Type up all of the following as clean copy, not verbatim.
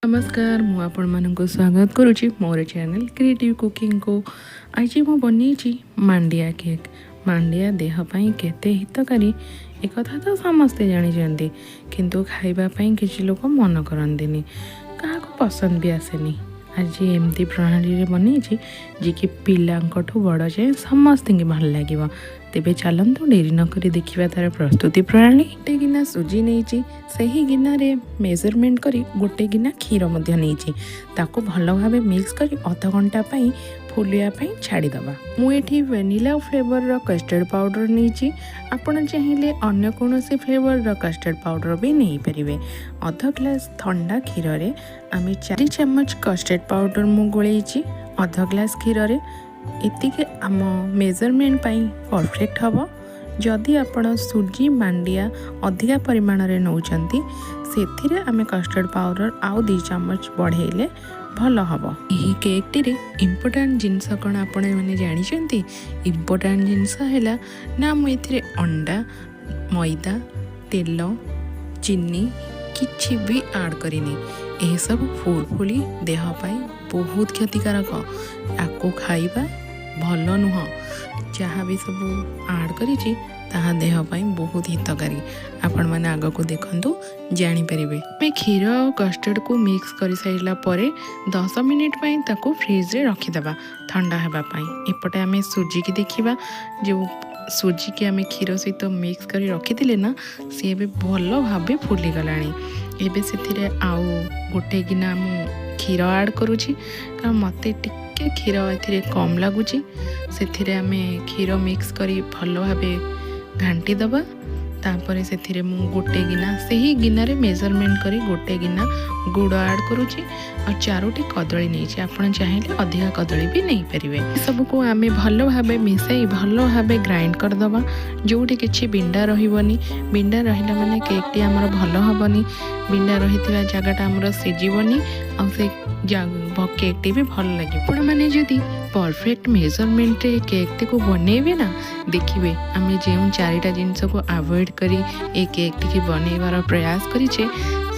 नमस्कार मु आपण मानक स्वागत करुच्ची मोर चैनल क्रिएटिव कुकिंग को। आज मु बनी मांडिया केक। मांडिया देहपाई केते हितकारी एक कथा तो समस्ते जानी किंतु खाइबापी किसी लोग मन करती क्या पसंद भी आसेनी। आज एमती प्रणाली बनी जी कि पिलांकठू बड़ जाए समस्त भल लगे। तेबे चलतु डेरी नक देखा तार प्रस्तुति प्रणाली। गोटे गिना सुजी नहीं सही गिनारे मेजरमेंट करी गोटे गिना क्षीर ताको भल भाव मिक्स करी अध घंटा फुलियापाई छाड़ीदबा। मुझे वेनिला फ्लेवर रो कस्टर्ड पाउडर नहीं आपण चाहिए अन्य कौन फ्लेवर रो कस्टर्ड पाउडर भी नहीं पारे। अध ग्लास ठंडा क्षीर रे आम 4 चम्मच कस्टर्ड पाउडर मु गोलैची अध ग्लास क्षीर रे। एतिके आम मेजरमेंट परफेक्ट हम। जदि आपण सुजी मांडिया अधिका परिमाण रे नौचंती से आम कस्टर्ड पाउडर आउ 2 चम्मच बढ़ेले भल हम। यही केक टी इम्पोर्टाट जिनस कौन आपण मैंने जानते। इम्पोर्टाट जिनस है ना मुझे अंडा मैदा तेल चीनी किछि भी ऐड करिनी। यह सब फुलफुली देहपाई बहुत क्षतिकारक। आपको खाइबा भल नुह। जहाँ भी सब ऐड करी ताहा देहपाई बहुत हितकारी। आपण मैंने आग को देखु जानीपर। क्षीर और कस्टर्ड को मिक्स कर सारा 10 मिनिट ताको फ्रिज रे रखीदबा ठंडा होगापाई। एपटे आम सुजी की देखा जो सुजी की आम क्षीर सहित मिक्स कर रखी ना सी भल भाव फुलीगला। एबे से आउ गोटे गिना मु क्षीर ऐड करुँची कारण मत टिके क्षीर ए कम लगुच। से आम क्षीर मिक्स करी भल भाव घांटी दबा। तापर से गोटे गिना से ही गिनारे मेजरमेंट करी गोटे गिना गुड़ ऐड करुँची और 4टी कदली नहीं। आपड़ चाहिए अधिका कदली भी नहीं पारे। सबको आम भल भाव मिसाई भल भाव ग्राइंड करदबा जोटी किसी बिंडा रही। बिंडा रहा माने केक टी आमर भल हेनी। बिंडा रही जगटा आमर सीझबनी आ केक टी भी भल लगे। आपण मैंने जदि परफेक्ट मेजरमेंट रे केक टी को बनइबे ना देखिए आम जो 4टा जिनस को अवॉइड करी ए केक टी बनइबार प्रयास करिछे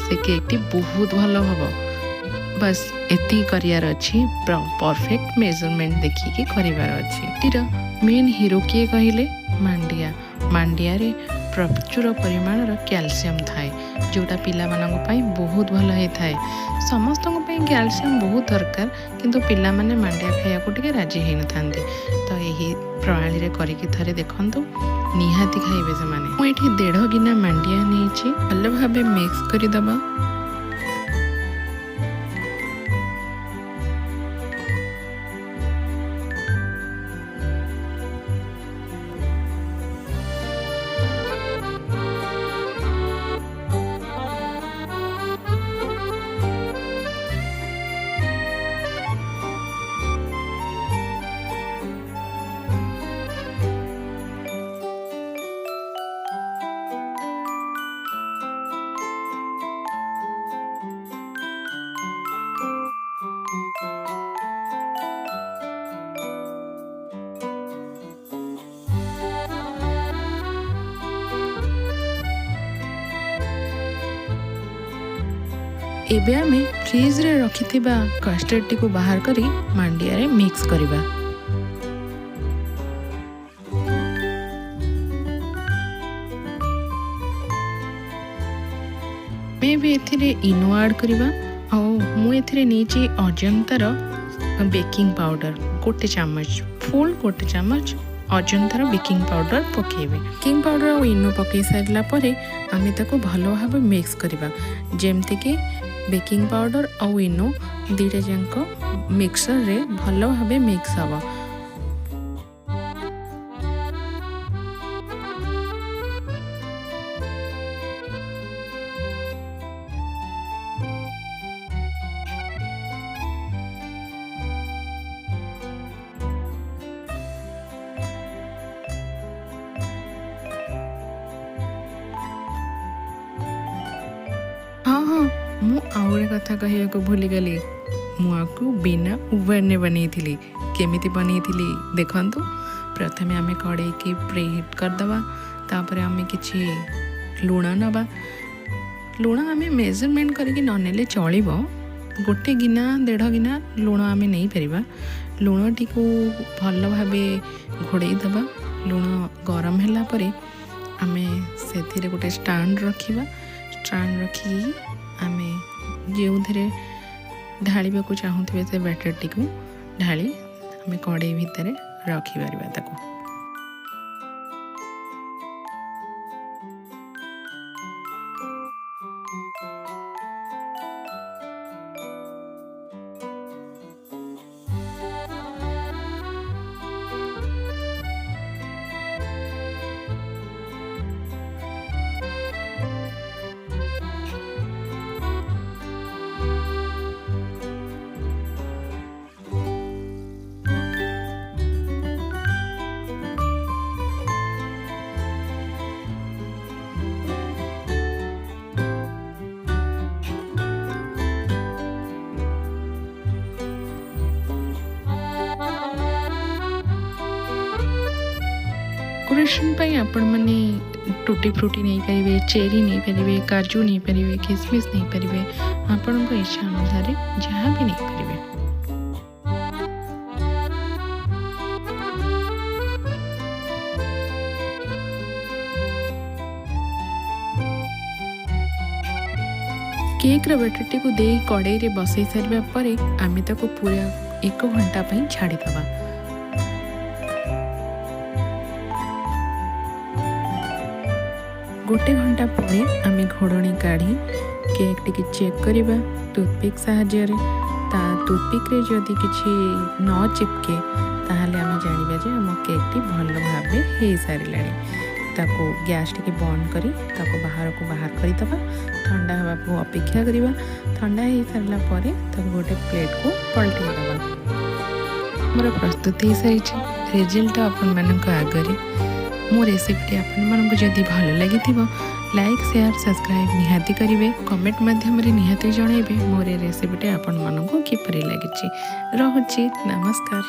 से केक टी बहुत भल हम। बस एति करियार अछि परफेक्ट मेजरमेंट देखिकी करिवार अछि। टीर मेन हीरो किए कहले मांडिया। मांडिया रे प्रचुर परिमाण कैल्शियम थाए जोटा पिला मानक पई बहुत भल होता है। समस्त कैल्शियम बहुत दरकार किंतु पिला माने मांडिया खाया को टिके राजी होई न थांती। तो यही प्रणाली रे करिकी थरे देखंतु निहाती खाइबे से माने। मु एठी 1.5 गिना मांडिया नेछि भल भाबे मिक्स करि दबा। एबे आमे फ्रिज रे रखिथिबा कस्टर्ड टी को बाहर करी मांडिया रे मिक्स करिबा। मैं भी एथिरे इनो ऐड करिबा आ मु एथिरे नीचे अजंतार बेकिंग पाउडर गोटे चम्मच फुल गोटे चम्मच अजंतार बेकिंग पाउडर पकेबे। बेकिंग पाउडर और इनो पकई सारला परे आमे ताको भलो भाव मिक्स करिबा। जेमति के बेकिंग पाउडर और इनो 2टा जाक मिक्सर रे भल भाव मिक्स हवा। मु आउरे कथा कहया को भूली गली। मुआको बिना ओवन ने बनी थी। केमिति बनी थी देखंतु। प्रथमे आमे कड़ाई की प्रीहीट करदबा। तापर आमे किछि लुण नबा। लुण आमे मेजरमेंट करके न नेले चलिबो गोटे गिना 1.5 गिना लुण आम नहीं पार। लुण टी भल भाव घोड़े दबा। लुण गरम है पर आम से गोटे स्टाण्ड रखा। स्टाण्ड रखी आम जो थे ढाल चाहूबे से बैटर टी ढाली आम कड़े भितर रखिपर ताको। डेकोरेशन पाई आपण माने टूटी फ्रूटी नहीं पारे, चेरी नहीं पारे, काजू नहीं पारे, किसमिस नहीं पारे, आपण को इच्छा अनुसार जहाँ भी नहीं पारे। केक बैटर टी को दे कड़े रे बसई सारा पर आम ताको पूरा 1 घंटा छाड़ी दबा। गोटे घंटा पर आम घोड़णी काढ़ी केक टी चेक करवा टूथपिक साहाय्य टूथपिक रे जदि किसी न चिपके ताहले आम जानिबा जे आम केक टी भल भाव हो सारा। ताको गैस टी बंद करी ताको बाहर कर दबा। ठंडा हवा को अपेक्षा करवा। ठंडा हो सारा पर ताको गोटे प्लेट को पलटि दबा। मोर प्रस्तुत हो सारी रिजल्ट आपण मानक आगरे। मो रेसिपी आपण मानक जदि भल लगी लाइक शेयर सब्सक्राइब निहाती करेंगे। कमेंट माध्यम निहाती जनइबे मोर रेसिपी आपण मानक किपरि लगी। रहुछि नमस्कार।